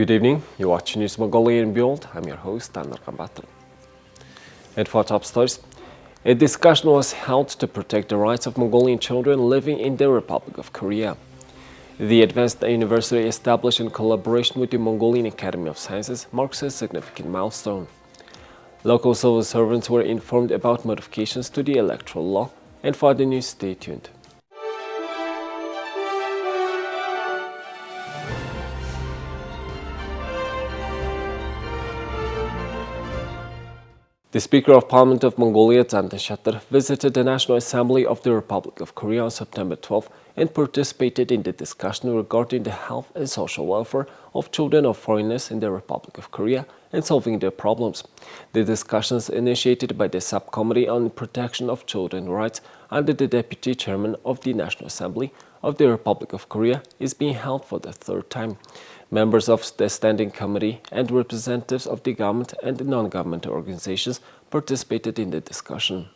Good evening. You watch News Mongolian World. I'm your host, Taner Kambatal. And for top stories, a discussion was held to protect the rights of Mongolian children living in the Republic of Korea. The advanced university established in collaboration with the Mongolian Academy of Sciences marks a significant milestone. Local civil servants were informed about modifications to the Electoral Law, and for the news, stay tuned. The Speaker of Parliament of Mongolia, visited the National Assembly of the Republic of Korea on September 12 and participated in the discussion regarding the health and social welfare of children of foreigners in the Republic of Korea and solving their problems. The discussions initiated by the Subcommittee on Protection of Children's Rights under the Deputy Chairman of the National Assembly of the Republic of Korea is being held for the third time. Members of the Standing Committee and representatives of the government and non-governmental organizations participated in the discussion.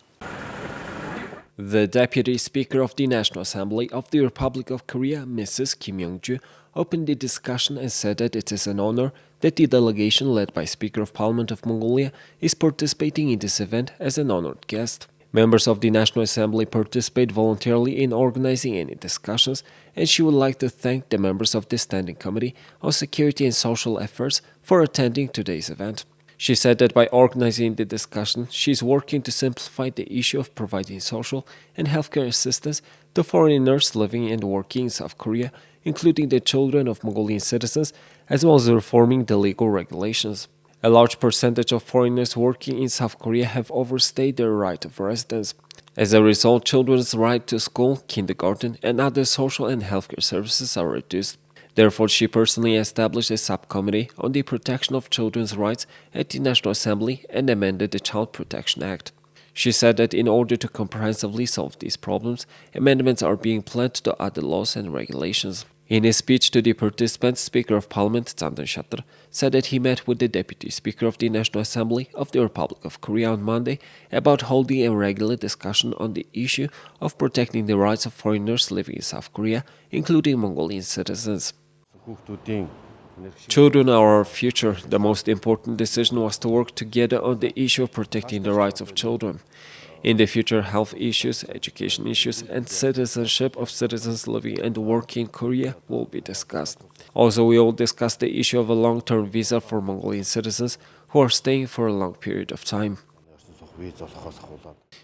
The Deputy Speaker of the National Assembly of the Republic of Korea, Mrs. Kim Young-ju, opened the discussion and said that it is an honor that the delegation led by Speaker of Parliament of Mongolia is participating in this event as an honored guest. Members of the National Assembly participate voluntarily in organizing any discussions, and she would like to thank the members of the Standing Committee on Security and Social Affairs for attending today's event. She said that by organizing the discussion, she is working to simplify the issue of providing social and healthcare assistance to foreigners living and working in South Korea, including the children of Mongolian citizens, as well as reforming the legal regulations. A large percentage of foreigners working in South Korea have overstayed their right of residence. As a result, children's right to school, kindergarten, and other social and healthcare services are reduced. Therefore, she personally established a subcommittee on the protection of children's rights at the National Assembly and amended the Child Protection Act. She said that in order to comprehensively solve these problems, amendments are being planned to other laws and regulations. In his speech to the participants, Speaker of Parliament said that he met with the Deputy Speaker of the National Assembly of the Republic of Korea on Monday about holding a regular discussion on the issue of protecting the rights of foreigners living in South Korea, including Mongolian citizens. Children are our future. The most important decision was to work together on the issue of protecting the rights of children. In the future, health issues, education issues, and citizenship of citizens living and working in Korea will be discussed. Also, we will discuss the issue of a long-term visa for Mongolian citizens who are staying for a long period of time.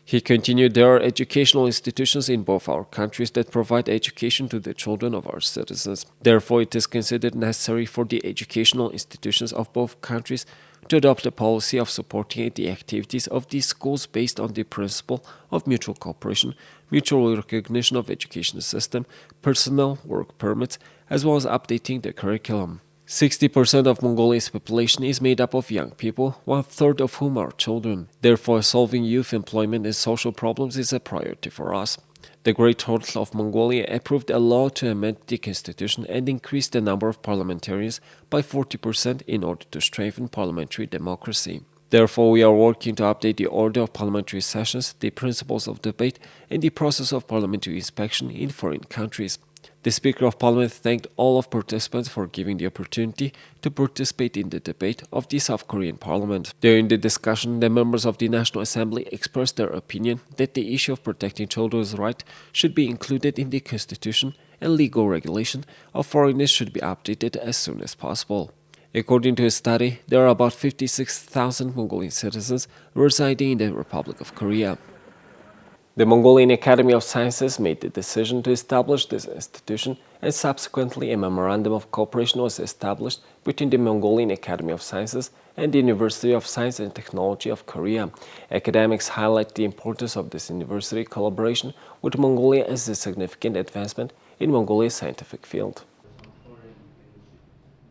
He continued, there are educational institutions in both our countries that provide education to the children of our citizens. Therefore, it is considered necessary for the educational institutions of both countries to adopt a policy of supporting the activities of these schools based on the principle of mutual cooperation, mutual recognition of education system, personal work permits, as well as updating the curriculum. 60% of Mongolia's population is made up of young people, 1/3 of whom are children. Therefore, solving youth employment and social problems is a priority for us. The Great Council of Mongolia approved a law to amend the constitution and increase the number of parliamentarians by 40% in order to strengthen parliamentary democracy. Therefore, we are working to update the order of parliamentary sessions, the principles of debate, and the process of parliamentary inspection in foreign countries. The Speaker of Parliament thanked all of participants for giving the opportunity to participate in the debate of the South Korean Parliament. During the discussion, the members of the National Assembly expressed their opinion that the issue of protecting children's rights should be included in the Constitution and legal regulation of foreigners should be updated as soon as possible. According to a study, there are about 56,000 Mongolian citizens residing in the Republic of Korea. The Mongolian Academy of Sciences made the decision to establish this institution, and subsequently a memorandum of cooperation was established between the Mongolian Academy of Sciences and the University of Science and Technology of Korea. Academics highlight the importance of this university collaboration with Mongolia as a significant advancement in Mongolia's scientific field.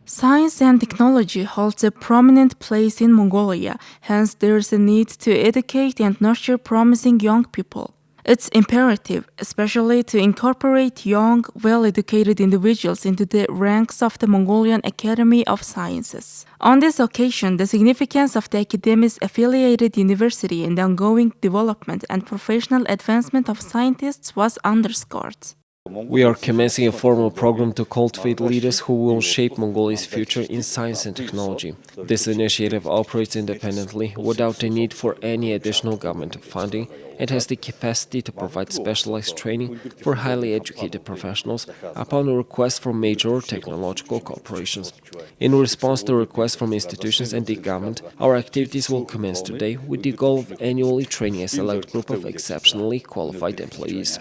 Science and technology holds a prominent place in Mongolia, hence there is a need to educate and nurture promising young people. It's imperative, especially to incorporate young, well-educated individuals into the ranks of the Mongolian Academy of Sciences. On this occasion, the significance of the Academy's affiliated university in the ongoing development and professional advancement of scientists was underscored. We are commencing a formal program to cultivate leaders who will shape Mongolia's future in science and technology. This initiative operates independently without the need for any additional government funding and has the capacity to provide specialized training for highly educated professionals upon a request from major technological corporations. In response to requests from institutions and the government, our activities will commence today with the goal of annually training a select group of exceptionally qualified employees.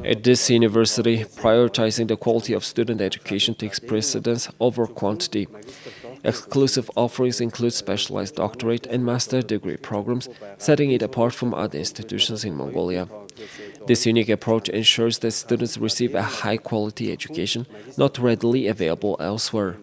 At this university, prioritizing the quality of student education takes precedence over quantity. Exclusive offerings include specialized doctorate and master degree programs, setting it apart from other institutions in Mongolia. This unique approach ensures that students receive a high-quality education not readily available elsewhere.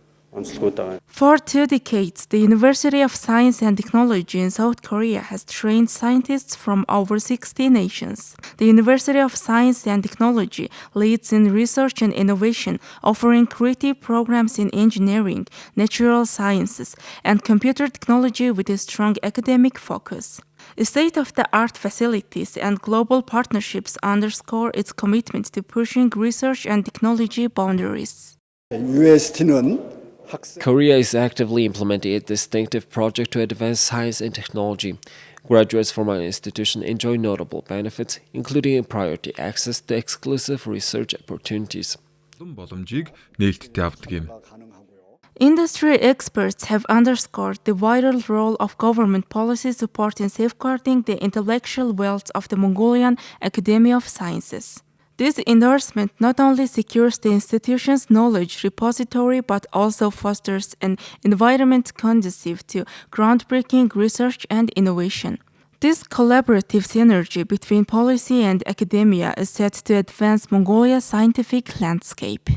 For 2 decades, the University of Science and Technology in South Korea has trained scientists from over 60 nations. The University of Science and Technology leads in research and innovation, offering creative programs in engineering, natural sciences, and computer technology with a strong academic focus. State-of-the-art facilities and global partnerships underscore its commitment to pushing research and technology boundaries. Korea is actively implementing a distinctive project to advance science and technology. Graduates from our institution enjoy notable benefits, including priority access to exclusive research opportunities. Industry experts have underscored the vital role of government policy support in safeguarding the intellectual wealth of the Mongolian Academy of Sciences. This endorsement not only secures the institution's knowledge repository but also fosters an environment conducive to groundbreaking research and innovation. This collaborative synergy between policy and academia is set to advance Mongolia's scientific landscape.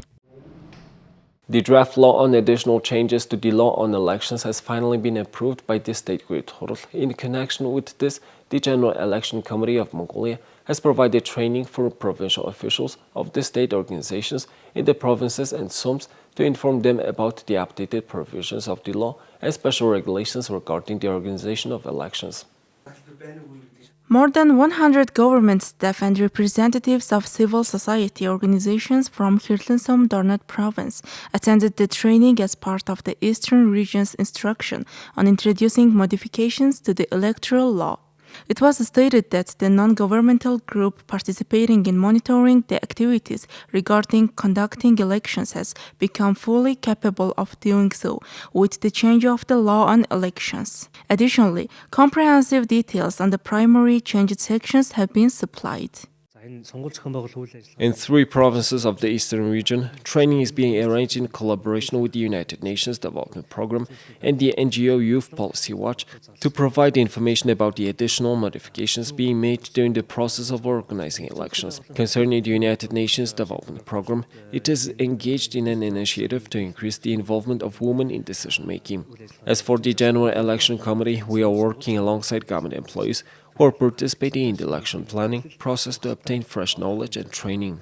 The draft law on additional changes to the law on elections has finally been approved by the State Electoral. In connection with this, the General Election Committee of Mongolia has provided training for provincial officials of the state organizations in the provinces and SUMs to inform them about the updated provisions of the law and special regulations regarding the organization of elections. More than 100 government staff and representatives of civil society organizations from Hirtlensom Dornat province attended the training as part of the Eastern region's instruction on introducing modifications to the electoral law. It was stated that the non-governmental group participating in monitoring the activities regarding conducting elections has become fully capable of doing so with the change of the law on elections. Additionally, comprehensive details on the primary changed sections have been supplied. In 3 provinces of the Eastern region, training is being arranged in collaboration with the United Nations Development Programme and the NGO Youth Policy Watch to provide information about the additional modifications being made during the process of organizing elections. Concerning the United Nations Development Programme, it is engaged in an initiative to increase the involvement of women in decision-making. As for the General Election Committee, we are working alongside government employees who are participating in the election planning process to obtain fresh knowledge and training.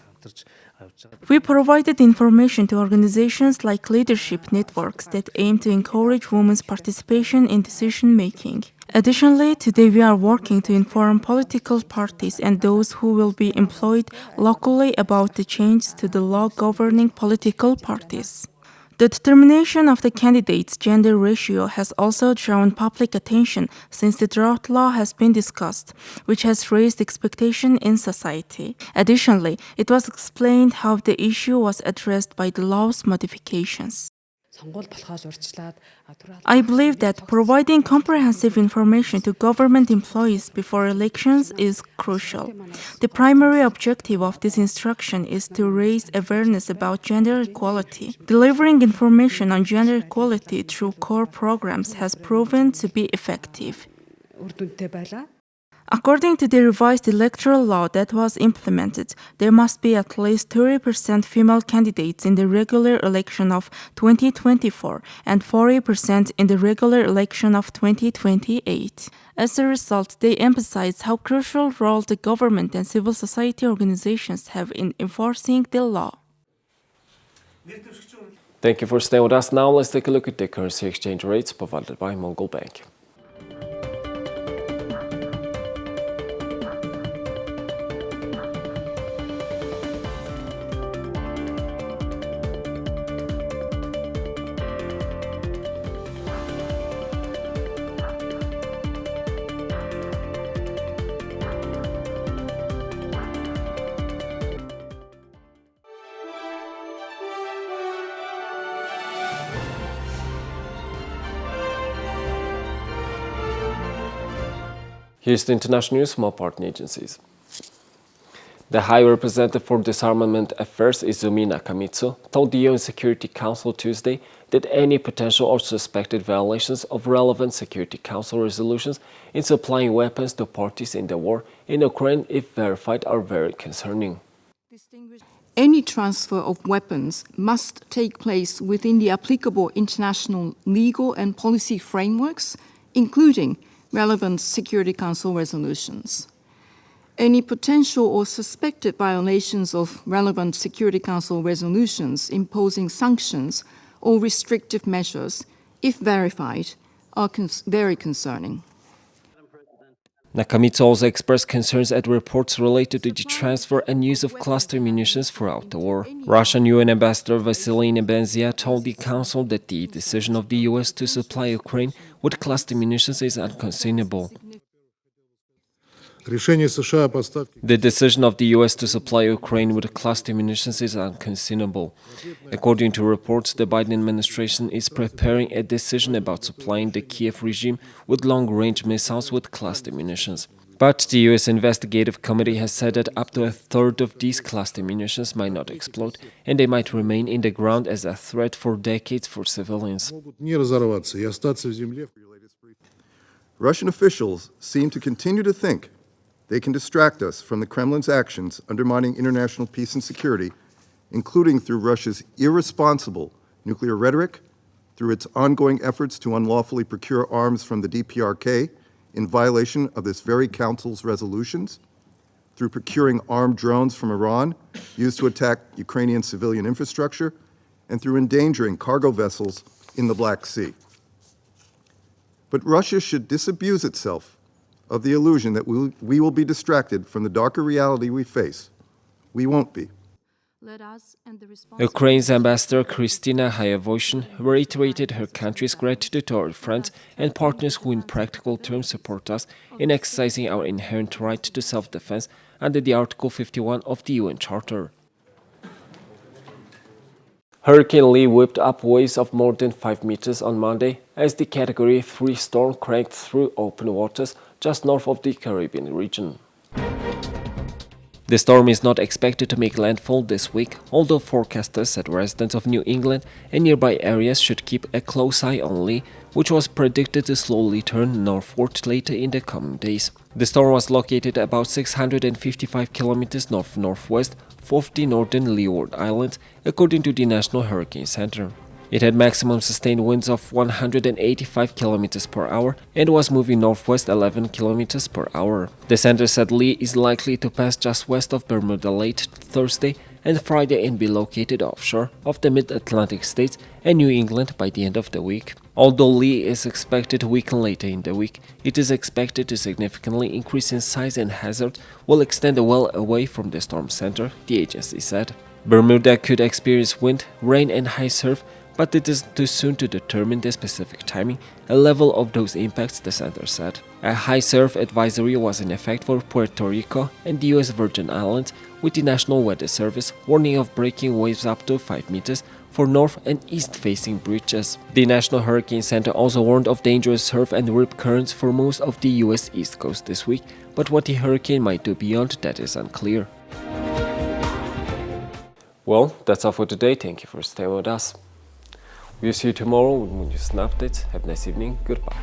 We provided information to organizations like leadership networks that aim to encourage women's participation in decision-making. Additionally, today we are working to inform political parties and those who will be employed locally about the changes to the law governing political parties. The determination of the candidates' gender ratio has also drawn public attention since the draft law has been discussed, which has raised expectation in society. Additionally, it was explained how the issue was addressed by the law's modifications. I believe that providing comprehensive information to government employees before elections is crucial. The primary objective of this instruction is to raise awareness about gender equality. Delivering information on gender equality through core programs has proven to be effective. According to the revised electoral law that was implemented, there must be at least 30% female candidates in the regular election of 2024 and 40% in the regular election of 2028. As a result, they emphasize how crucial role the government and civil society organizations have in enforcing the law. Thank you for staying with us. Now let's take a look at the currency exchange rates provided by Mongol Bank. Here's the international news from our partner agencies. The High Representative for Disarmament Affairs, Izumi Nakamitsu, told the UN Security Council Tuesday that any potential or suspected violations of relevant Security Council resolutions in supplying weapons to parties in the war in Ukraine, if verified, are very concerning. Any transfer of weapons must take place within the applicable international legal and policy frameworks, including relevant Security Council resolutions. Any potential or suspected violations of relevant Security Council resolutions imposing sanctions or restrictive measures, if verified, are very concerning. Nakamitsu also expressed concerns at reports related to the transfer and use of cluster munitions throughout the war. Russian UN Ambassador Vasily Nebenzia told the Council that the decision of the US to supply Ukraine with cluster munitions is unquestionable. The decision of the US to supply Ukraine with cluster munitions is unquestionable. According to reports, the Biden administration is preparing a decision about supplying the Kiev regime with long-range missiles with cluster munitions. But the US investigative committee has said that up to a third of these cluster munitions might not explode, and they might remain in the ground as a threat for decades for civilians. Russian officials seem to continue to think they can distract us from the Kremlin's actions undermining international peace and security, including through Russia's irresponsible nuclear rhetoric, through its ongoing efforts to unlawfully procure arms from the DPRK in violation of this very Council's resolutions, through procuring armed drones from Iran used to attack Ukrainian civilian infrastructure, and through endangering cargo vessels in the Black Sea. But Russia should disabuse itself of the illusion that we will be distracted from the darker reality we face. We won't be. Ukraine's ambassador Kristina Hayavoyshin reiterated her country's gratitude to our friends and partners who in practical terms support us in exercising our inherent right to self-defense under the Article 51 of the UN Charter. Hurricane Lee whipped up waves of more than 5 meters on Monday as the Category 3 storm cranked through open waters just north of the Caribbean region. The storm is not expected to make landfall this week, although forecasters said residents of New England and nearby areas should keep a close eye on Lee, which was predicted to slowly turn northward later in the coming days. The storm was located about 655 kilometers north-northwest of the northern Leeward Islands, according to the National Hurricane Center. It had maximum sustained winds of 185 km per hour and was moving northwest 11 km per hour. The center said Lee is likely to pass just west of Bermuda late Thursday and Friday and be located offshore of the mid-Atlantic states and New England by the end of the week. Although Lee is expected to weaken later in the week, it is expected to significantly increase in size and hazard will extend well away from the storm center, the agency said. Bermuda could experience wind, rain and high surf, but it is too soon to determine the specific timing and level of those impacts, the center said. A high surf advisory was in effect for Puerto Rico and the U.S. Virgin Islands, with the National Weather Service warning of breaking waves up to 5 meters for north and east-facing breaches. The National Hurricane Center also warned of dangerous surf and rip currents for most of the U.S. East Coast this week, but what the hurricane might do beyond that is unclear. Well, that's all for today. Thank you for staying with us. We'll see you tomorrow with more news and updates. Have a nice evening. Goodbye.